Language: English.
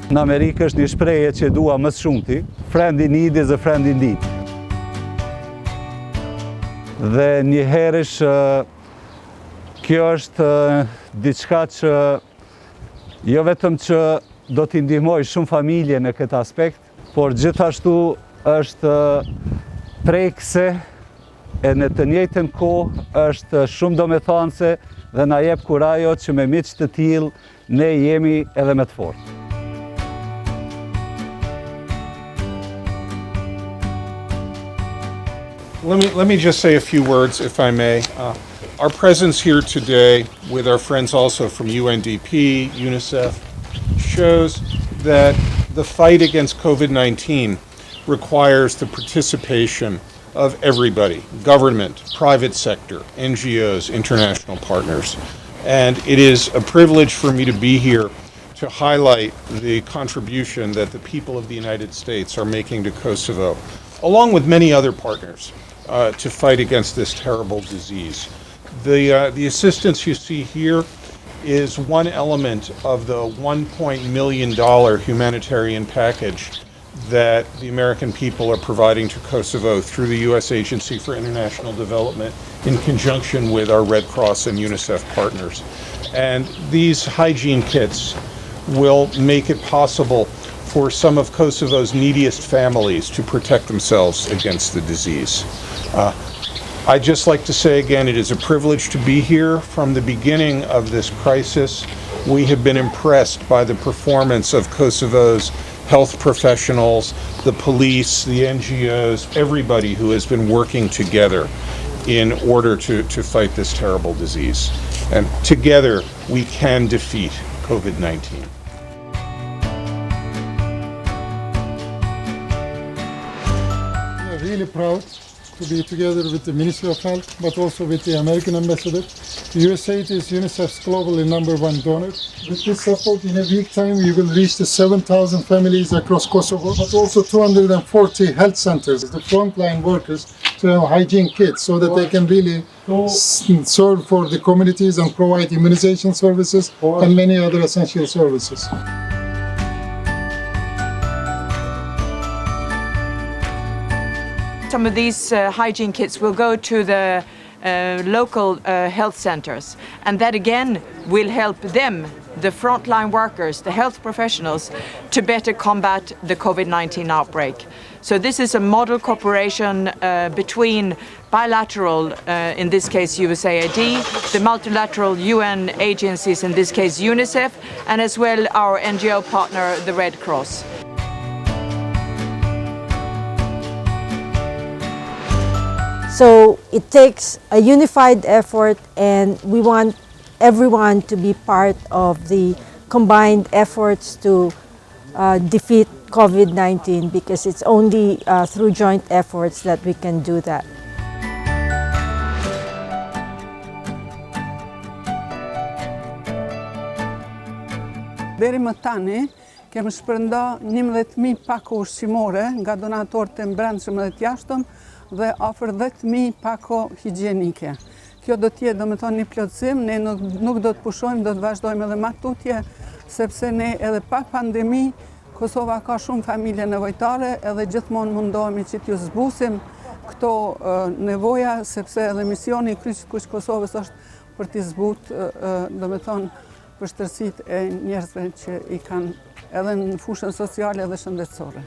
Në Amerikë është një shprehje që dua më shumti, friend in need is a friend indeed. Dhe njëherësh kjo është diçka që jo vetëm që do t'i ndihmoj shumë familje në këtë aspekt, por gjithashtu është prekse e në të njëjtën kohë është shumë domethënëse dhe na jep kurajo që me miq të tillë ne jemi edhe më të fortë. Let me just say a few words, if I may. Our presence here today with our friends also from UNDP, UNICEF, shows that the fight against COVID-19 requires the participation of everybody, government, private sector, NGOs, international partners. And it is a privilege for me to be here to highlight the contribution that the people of the United States are making to Kosovo, along with many other partners, to fight against this terrible disease. The assistance you see here is one element of the $1 million humanitarian package that the American people are providing to Kosovo through the U.S. Agency for International Development in conjunction with our Red Cross and UNICEF partners. And these hygiene kits will make it possible for some of Kosovo's neediest families to protect themselves against the disease. I'd just like to say again, it is a privilege to be here. From the beginning of this crisis, we have been impressed by the performance of Kosovo's health professionals, the police, the NGOs, everybody who has been working together in order to fight this terrible disease. And together, we can defeat COVID-19. We are really proud to be together with the Ministry of Health, but also with the American ambassador. USAID is UNICEF's globally #1 donor. With this support, in a week time, we will reach the 7,000 families across Kosovo, but also 240 health centers, the frontline workers, to have hygiene kits so that they can really serve for the communities and provide immunization services and many other essential services. Some of these hygiene kits will go to the local health centers, and that again will help them, the frontline workers, the health professionals, to better combat the COVID-19 outbreak. So this is a model cooperation between bilateral, in this case USAID, the multilateral UN agencies, in this case UNICEF, and as well our NGO partner, the Red Cross. So it takes a unified effort, and we want everyone to be part of the combined efforts to defeat COVID-19, because it's only through joint efforts that we can do that. Deri më tani kemi shpërnda 11.000 pako ushqimore nga donatorët e brendshëm dhe të jashtëm dhe afër 10.000 pako higjienike. Kjo do t'jetë domethënë një plotësim, ne nuk do të pushojmë, do të vazhdojmë edhe më tutje, sepse ne edhe pa pandemi Kosova ka shumë familje nevojtare, edhe gjithmonë mundohemi që t'ju zbusim këto nevoja, sepse edhe misioni i kryq Kosovës është për t'i zbutë domethënë vështirësitë e njerëzve që i kanë edhe në fushën sociale dhe shëndetësore.